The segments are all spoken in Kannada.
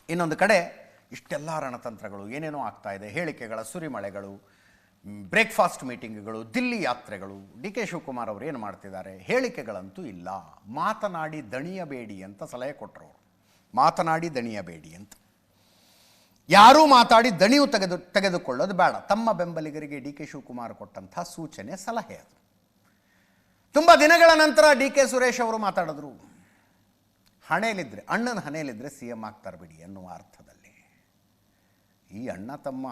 ಇನ್ನೊಂದು ಕಡೆ ಇಷ್ಟೆಲ್ಲ ರಣತಂತ್ರಗಳು ಏನೇನೋ ಆಗ್ತಾ ಇದೆ, ಹೇಳಿಕೆಗಳ ಸುರಿಮಳೆಗಳು, ಬ್ರೇಕ್ಫಾಸ್ಟ್ ಮೀಟಿಂಗ್ಗಳು, ದಿಲ್ಲಿ ಯಾತ್ರೆಗಳು. ಡಿ ಕೆ ಶಿವಕುಮಾರ್ ಅವರು ಏನು ಮಾಡ್ತಿದ್ದಾರೆ? ಹೇಳಿಕೆಗಳಂತೂ ಇಲ್ಲ. ಮಾತನಾಡಿ ದಣಿಯಬೇಡಿ ಅಂತ ಸಲಹೆ ಕೊಟ್ಟರು ಅವರು. ಮಾತನಾಡಿ ದಣಿಯಬೇಡಿ ಅಂತ. ಯಾರೂ ಮಾತಾಡಿ ದಣಿವು ತೆಗೆದುಕೊಳ್ಳೋದು ಬೇಡ. ತಮ್ಮ ಬೆಂಬಲಿಗರಿಗೆ ಡಿ ಕೆ ಶಿವಕುಮಾರ್ ಕೊಟ್ಟಂಥ ಸೂಚನೆ, ಸಲಹೆ ಅದು. ತುಂಬ ದಿನಗಳ ನಂತರ ಡಿ ಕೆ ಸುರೇಶ್ ಅವರು ಮಾತಾಡಿದ್ರು. ಹಣೆಯಲ್ಲಿದ್ದರೆ, ಅಣ್ಣನ ಹಣೆಯಲ್ಲಿದ್ದರೆ ಸಿ ಎಂ ಆಗ್ತಾರೆ ಬಿಡಿ ಅನ್ನುವ ಅರ್ಥದಲ್ಲಿ. ಈ ಅಣ್ಣ ತಮ್ಮ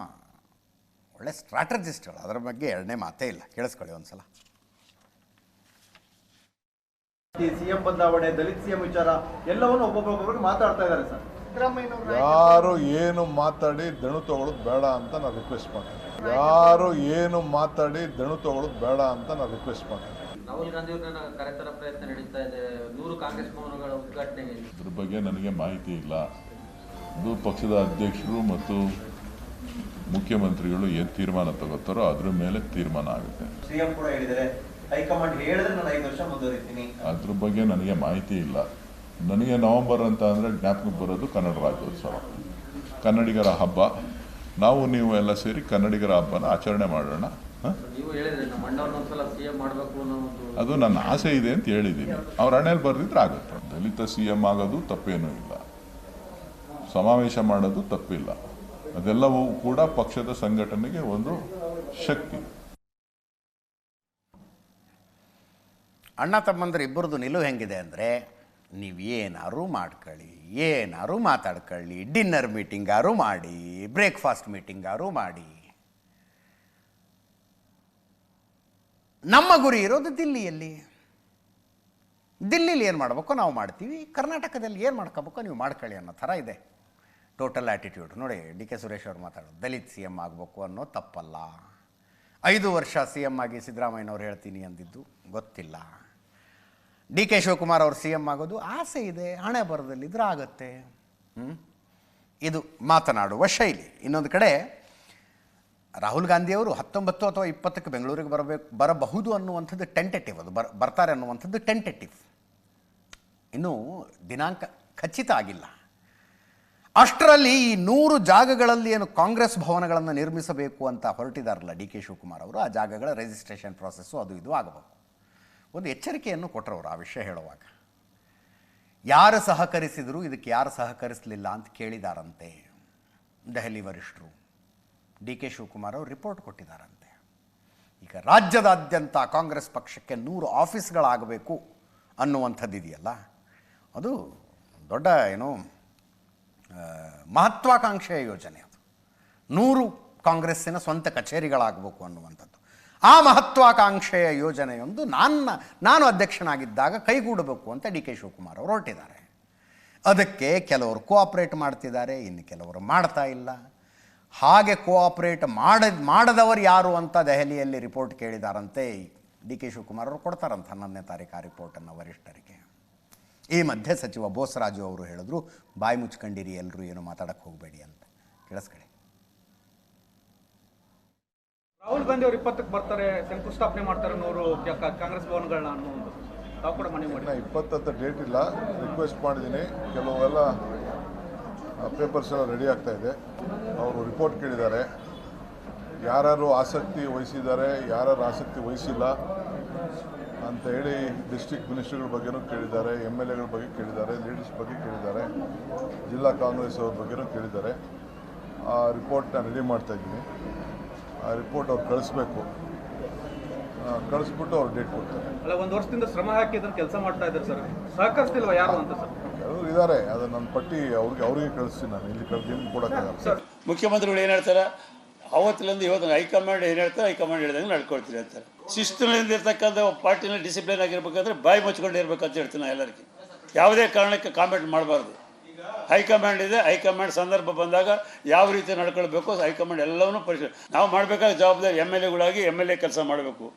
ಒಳ್ಳೆ ಸ್ಟ್ರಾಟಜಿಸ್ಟ್ಗಳು, ಅದರ ಬಗ್ಗೆ ಎರಡನೇ ಮಾತೇ ಇಲ್ಲ. ಕೇಳಿಸ್ಕೊಳ್ಳಿ ಒಂದ್ಸಲ. ಸಿಎಂ ಬದಲಾವಣೆ, ದಲಿತ ಸಿಎಂ ವಿಚಾರ ಎಲ್ಲವನ್ನು ಒಬ್ಬೊಬ್ಬರಿಗೆ ಮಾತಾಡ್ತಾ ಇದ್ದಾರೆ ಸರ್. ಯಾರು ಏನು ಮಾತಾಡಿ ದಣು ತಗೊಳ್ಳೋದು ಬೇಡ ಅಂತ ನಾನು ರಿಕ್ವೆಸ್ಟ್ ಮಾಡ್ತೀನಿ. ಯಾರು ಏನು ಮಾತಾಡಿ ದಣು ತಗೊಳ್ಳೋದು ಬೇಡ ಅಂತ ನಾನು ರಿಕ್ವೆಸ್ಟ್ ಮಾಡ್ತೀನಿ. ರಾಹುಲ್ ಗಾಂಧಿ ಅವರನ್ನ ಕರೆತರ ಪ್ರಯತ್ನ ನಡೀತಾ ಇದೆ. 100 ಕಾಂಗ್ರೆಸ್ ಭವನಗಳ ಉದ್ಘಾಟನೆಗೆ ಇದ್ರ ಬಗ್ಗೆ ನನಗೆ ಮಾಹಿತಿ ಇಲ್ಲ. ಇದು ಪಕ್ಷದ ಅಧ್ಯಕ್ಷರು ಮತ್ತು ಮುಖ್ಯಮಂತ್ರಿಗಳು ಏನು ತೀರ್ಮಾನ ತಗೋತಾರೋ ಅದ್ರ ಮೇಲೆ ತೀರ್ಮಾನ ಆಗುತ್ತೆ. ಸಿಎಂ ಕೂಡ ಹೇಳಿದರೆ ಹೈಕಮಾಂಡ್ ಹೇಳಿದ್ರೆ ನಾನು 5 ವರ್ಷ ಮುಂದುವರಿತೀನಿ. ಅದ್ರ ಬಗ್ಗೆ ನನಗೆ ಮಾಹಿತಿ ಇಲ್ಲ. ನನಗೆ ನವೆಂಬರ್ ಅಂತ ಅಂದರೆ ಜ್ಞಾಪಕಕ್ಕೆ ಬರೋದು ಕನ್ನಡ ರಾಜ್ಯೋತ್ಸವ, ಕನ್ನಡಿಗರ ಹಬ್ಬ. ನಾವು ನೀವು ಎಲ್ಲ ಸೇರಿ ಕನ್ನಡಿಗರ ಹಬ್ಬನ ಆಚರಣೆ ಮಾಡೋಣ. ಅದು ನನ್ನ ಆಸೆ ಇದೆ ಅಂತ ಹೇಳಿದ್ದೀನಿ. ಅವ್ರ ಹಣೆಯಲ್ಲಿ ಬರೆದಿದ್ರೆ ಆಗುತ್ತೆ. ದಲಿತ ಸಿ ಎಂ ಆಗೋದು ತಪ್ಪೇನೂ ಇಲ್ಲ, ಸಮಾವೇಶ ಮಾಡೋದು ತಪ್ಪಿಲ್ಲ. ಅದೆಲ್ಲವೂ ಕೂಡ ಪಕ್ಷದ ಸಂಘಟನೆಗೆ ಒಂದು ಶಕ್ತಿ. ಅಣ್ಣ ತಮ್ಮಂದ್ರೆ ಇಬ್ಬರದು ನಿಲುವು ಹೆಂಗಿದೆ ಅಂದರೆ, ನೀವು ಏನಾರು ಮಾಡ್ಕೊಳ್ಳಿ, ಏನಾರು ಮಾತಾಡ್ಕೊಳ್ಳಿ, ಡಿನ್ನರ್ ಮೀಟಿಂಗಾರು ಮಾಡಿ, ಬ್ರೇಕ್ಫಾಸ್ಟ್ ಮೀಟಿಂಗಾರು ಮಾಡಿ, ನಮ್ಮ ಗುರಿ ಇರೋದು ದಿಲ್ಲಿಯಲ್ಲಿ. ದಿಲ್ಲಿಲಿ ಏನು ಮಾಡಬೇಕು ನಾವು ಮಾಡ್ತೀವಿ, ಕರ್ನಾಟಕದಲ್ಲಿ ಏನು ಮಾಡ್ಕೋಬೇಕು ನೀವು ಮಾಡ್ಕೊಳ್ಳಿ ಅನ್ನೋ ಥರ ಇದೆ ಟೋಟಲ್ ಆ್ಯಟಿಟ್ಯೂಡ್. ನೋಡಿ, ಡಿ ಕೆ ಸುರೇಶ್ ಅವರು ಮಾತಾಡೋದು ದಲಿತ ಸಿ ಎಮ್ ಆಗಬೇಕು ಅನ್ನೋ ತಪ್ಪಲ್ಲ. 5 ವರ್ಷ ಸಿ ಎಮ್ ಆಗಿ ಸಿದ್ದರಾಮಯ್ಯನವ್ರು ಹೇಳ್ತೀನಿ ಅಂದಿದ್ದು ಗೊತ್ತಿಲ್ಲ. ಡಿ ಕೆ ಶಿವಕುಮಾರ್ ಅವರು ಸಿ ಎಮ್ ಆಗೋದು ಆಸೆ ಇದೆ, ಹಣೆ ಬರದಲ್ಲಿದ್ರೆ ಆಗುತ್ತೆ. ಇದು ಮಾತನಾಡುವ ಶೈಲಿ. ಇನ್ನೊಂದು ಕಡೆ ರಾಹುಲ್ ಗಾಂಧಿಯವರು 19 ಅಥವಾ 20ಕ್ಕೆ ಬೆಂಗಳೂರಿಗೆ ಬರಬಹುದು ಅನ್ನುವಂಥದ್ದು ಟೆಂಟೇಟಿವ್. ಅದು ಬರ್ತಾರೆ ಅನ್ನುವಂಥದ್ದು ಟೆಂಟೇಟಿವ್. ಇನ್ನೂ ದಿನಾಂಕ ಖಚಿತ ಆಗಿಲ್ಲ. ಅಷ್ಟರಲ್ಲಿ ಈ 100 ಜಾಗಗಳಲ್ಲಿ ಏನು ಕಾಂಗ್ರೆಸ್ ಭವನಗಳನ್ನು ನಿರ್ಮಿಸಬೇಕು ಅಂತ ಹೊರಟಿದಾರಲ್ಲ ಡಿ ಕೆ ಶಿವಕುಮಾರ್ ಅವರು, ಆ ಜಾಗಗಳ ರಿಜಿಸ್ಟ್ರೇಷನ್ ಪ್ರಾಸೆಸ್ಸು ಅದು ಇದು ಆಗಬೇಕು. ಒಂದು ಎಚ್ಚರಿಕೆಯನ್ನು ಕೊಟ್ಟರವರು ಆ ವಿಷಯ ಹೇಳುವಾಗ. ಯಾರು ಸಹಕರಿಸಿದ್ರು, ಇದಕ್ಕೆ ಯಾರು ಸಹಕರಿಸಲಿಲ್ಲ ಅಂತ ಕೇಳಿದಾರಂತೆ ದೆಹಲಿ ವರಿಷ್ಠರು. ಡಿ ಕೆ ಶಿವಕುಮಾರ್ ಅವರು ರಿಪೋರ್ಟ್ ಕೊಟ್ಟಿದ್ದಾರಂತೆ. ಈಗ ರಾಜ್ಯದಾದ್ಯಂತ ಕಾಂಗ್ರೆಸ್ ಪಕ್ಷಕ್ಕೆ 100 ಆಫೀಸ್ಗಳಾಗಬೇಕು ಅನ್ನುವಂಥದ್ದು ಇದೆಯಲ್ಲ, ಅದು ದೊಡ್ಡ ಮಹತ್ವಾಕಾಂಕ್ಷೆಯ ಯೋಜನೆ. ಅದು 100 ಕಾಂಗ್ರೆಸ್ಸಿನ ಸ್ವಂತ ಕಚೇರಿಗಳಾಗಬೇಕು ಅನ್ನುವಂಥದ್ದು. ಆ ಮಹತ್ವಾಕಾಂಕ್ಷೆಯ ಯೋಜನೆಯೊಂದು ನಾನು ಅಧ್ಯಕ್ಷನಾಗಿದ್ದಾಗ ಕೈಗೂಡಬೇಕು ಅಂತ ಡಿ ಕೆ ಶಿವಕುಮಾರ್ ಅವರು ಹೊರಟಿದ್ದಾರೆ. ಅದಕ್ಕೆ ಕೆಲವರು ಕೋಆಪ್ರೇಟ್ ಮಾಡ್ತಿದ್ದಾರೆ, ಇನ್ನು ಕೆಲವರು ಮಾಡ್ತಾ ಇಲ್ಲ. ಹಾಗೆ ಕೋಆಪ್ರೇಟ್ ಮಾಡದವರು ಯಾರು ಅಂತ ದೆಹಲಿಯಲ್ಲಿ ರಿಪೋರ್ಟ್ ಕೇಳಿದಾರಂತೆ. ಡಿ ಕೆ ಶಿವಕುಮಾರ್ ಅವರು ಕೊಡ್ತಾರಂತ 11ನೇ ತಾರೀಕು ಆ ರಿಪೋರ್ಟನ್ನು ವರಿಷ್ಠರಿಗೆ. ಈ ಮಧ್ಯೆ ಸಚಿವ ಬೋಸರಾಜು ಅವರು ಹೇಳಿದ್ರು, ಬಾಯಿ ಮುಚ್ಕೊಂಡಿರಿ ಎಲ್ಲರೂ, ಏನು ಮಾತಾಡಕ್ಕೆ ಹೋಗಬೇಡಿ ಅಂತ. ಕೇಳಿಸ್ಕೊಳ್ಳಿ. ರಾಹುಲ್ ಗಾಂಧಿ ಅವರು 20ಕ್ಕೆ ಬರ್ತಾರೆ, ಶಂಕುಸ್ಥಾಪನೆ ಮಾಡ್ತಾರೆ 100 ಕಾಂಗ್ರೆಸ್ ಭವನಗಳನ್ನ ಅನ್ನೋದು ತಾವು ಕೂಡ ಮನೆ ಮಾಡಿ. 20 ಅಂತ ಡೇಟ್ ಇಲ್ಲ, ರಿಕ್ವೆಸ್ಟ್ ಮಾಡಿದ್ದೀನಿ. ಕೆಲವೆಲ್ಲ ಪೇಪರ್ಸ್ ಎಲ್ಲ ರೆಡಿ ಆಗ್ತಾ ಇದೆ. ಅವರು ರಿಪೋರ್ಟ್ ಕೇಳಿದ್ದಾರೆ. ಯಾರು ಆಸಕ್ತಿ ವಹಿಸಿದ್ದಾರೆ, ಯಾರು ಆಸಕ್ತಿ ವಹಿಸಿಲ್ಲ ಅಂತ ಹೇಳಿ ಡಿಸ್ಟ್ರಿಕ್ಟ್ ಮಿನಿಸ್ಟರ್ಗಳ ಬಗ್ಗೆನೂ ಕೇಳಿದ್ದಾರೆ, MLAಗಳ ಬಗ್ಗೆ ಕೇಳಿದ್ದಾರೆ, ಲೀಡರ್ಸ್ ಬಗ್ಗೆ ಕೇಳಿದ್ದಾರೆ, ಜಿಲ್ಲಾ ಕಾಂಗ್ರೆಸ್ ಅವ್ರ ಬಗ್ಗೆನೂ ಕೇಳಿದ್ದಾರೆ. ಆ ರಿಪೋರ್ಟ್ನ ರೆಡಿ ಮಾಡ್ತಾಯಿದ್ದೀನಿ. ಆ ರಿಪೋರ್ಟ್ ಅವ್ರು ಕಳಿಸ್ಬೇಕು. ಕಳಿಸ್ಬಿಟ್ಟು ಅವ್ರು ಡೇಟ್ ಕೊಡ್ತಾರೆ. ಅಲ್ಲ, 1 ವರ್ಷದಿಂದ ಶ್ರಮ ಹಾಕಿ ಅದನ್ನು ಕೆಲಸ ಮಾಡ್ತಾ ಇದ್ದಾರೆ ಸರ್, ಸಹಕರಿಸ್ತಿಲ್ವಾ ಯಾರು ಅಂತ ಸರ್? ಕೆಲವರು ಇದ್ದಾರೆ, ಅದು ನನ್ನ ಪಟ್ಟಿ ಅವರಿಗೆ ಕಳಿಸ್ತೀನಿ. ನಾನು ಇಲ್ಲಿ ಕಳ್ತೀನಿ ಕೊಡೋಕ್ಕಾಗಲ್ಲ ಸರ್. ಮುಖ್ಯಮಂತ್ರಿಗಳು ಏನು ಹೇಳ್ತಾರೆ, ಅವತ್ತಿನಿಂದ ಇವತ್ತು ಹೈಕಮಾಂಡ್ ಏನು ಹೇಳ್ತಾರೆ, ಹೈಕಮಾಂಡ್ ಹೇಳಿದಂಗೆ ನಡ್ಕೊಳ್ತೀರಿ ಅಂತಾರೆ. ಶಿಸ್ತಿನಿಂದ ಇರ್ತಕ್ಕಂಥ ಪಾರ್ಟಿನ ಡಿಸಿಪ್ಲಿನ್ ಆಗಿರ್ಬೇಕಂದ್ರೆ ಬಾಯಿ ಮುಚ್ಕೊಂಡು ಇರಬೇಕಂತ ಹೇಳ್ತೀನಿ ನಾನು ಎಲ್ಲರಿಗೆ. ಯಾವುದೇ ಕಾರಣಕ್ಕೆ ಕಾಮೆಂಟ್ ಮಾಡಬಾರ್ದು. ಹೈಕಮಾಂಡ್ ಇದೆ, ಹೈಕಮಾಂಡ್ ಸಂದರ್ಭ ಬಂದಾಗ ಯಾವ ರೀತಿ ನಡ್ಕೊಳ್ಬೇಕು ಹೈಕಮಾಂಡ್ ಎಲ್ಲವನ್ನೂ ನಾವು ಮಾಡಬೇಕಾದ ಜವಾಬ್ದಾರಿ. MLAಗಳಾಗಿ MLA ಕೆಲಸ ಮಾಡಬೇಕು,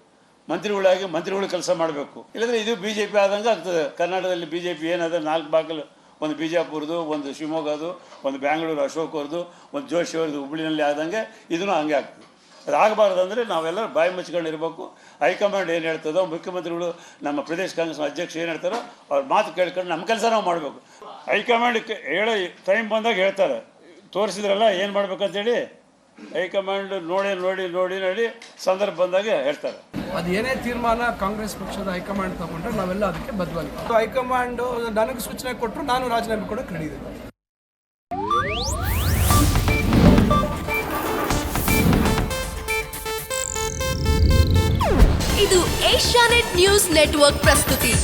ಮಂತ್ರಿಗಳಾಗಿ ಮಂತ್ರಿಗಳು ಕೆಲಸ ಮಾಡಬೇಕು. ಇಲ್ಲಂದರೆ ಇದು BJP ಆದಂಗೆ ಆಗ್ತದೆ. ಕರ್ನಾಟಕದಲ್ಲಿ BJP ಏನಾದ್ರೆ 4 ಬಾಗಿಲು, ಒಂದು ಬಿಜಾಪುರದು, ಒಂದು ಶಿವಮೊಗ್ಗದು, ಒಂದು ಬ್ಯಾಂಗ್ಳೂರು ಅಶೋಕ್ ಅವ್ರದ್ದು, ಒಂದು ಜೋಶಿ ಅವ್ರದ್ದು ಹುಬ್ಬಳ್ಳಿನಲ್ಲಿ ಆದಂಗೆ ಇದನ್ನು ಹಂಗೆ ಆಗ್ತದೆ. ಅದಾಗಬಾರ್ದು ಅಂದರೆ ನಾವೆಲ್ಲರೂ ಬಾಯಿ ಮುಚ್ಕೊಂಡಿರ್ಬೇಕು. ಹೈಕಮಾಂಡ್ ಏನು ಹೇಳ್ತದೋ, ಮುಖ್ಯಮಂತ್ರಿಗಳು ನಮ್ಮ ಪ್ರದೇಶ ಕಾಂಗ್ರೆಸ್ ಅಧ್ಯಕ್ಷ ಏನು ಹೇಳ್ತಾರೋ ಅವ್ರ ಮಾತು ಕೇಳ್ಕೊಂಡು ನಮ್ಮ ಕೆಲಸ ನಾವು ಮಾಡಬೇಕು. ಹೈಕಮಾಂಡ್ ಹೇಳೋ ಟೈಮ್ ಬಂದಾಗ ಹೇಳ್ತಾರೆ. ತೋರಿಸಿದ್ರಲ್ಲ ಏನು ಮಾಡ್ಬೇಕಂತೇಳಿ ಹೈಕಮಾಂಡ್ ನೋಡಿ ಸಂದರ್ಭ ಬಂದಾಗ ಹೇಳ್ತಾರೆ. ಅದು ಏನೇ ತೀರ್ಮಾನ ಕಾಂಗ್ರೆಸ್ ಪಕ್ಷದ ಹೈಕಮಾಂಡ್ ತಗೊಂಡ್ರೆ ನಾವೆಲ್ಲ ಅದಕ್ಕೆ ಬದ್ಧವಾಗಿದ್ದೀವಿ. ಹೈಕಮಾಂಡ್ ನನಗೆ ಸೂಚನೆ ಕೊಟ್ಟರು, ನಾನು ರಾಜೀನಾಮೆ ಕೊಡೋಕೆ ರೆಡಿ ಇದ್ದೀನಿ. ಇದು ಏಷ್ಯಾನೆಟ್ ನ್ಯೂಸ್ ನೆಟ್ವರ್ಕ್ ಪ್ರಸ್ತುತಿ.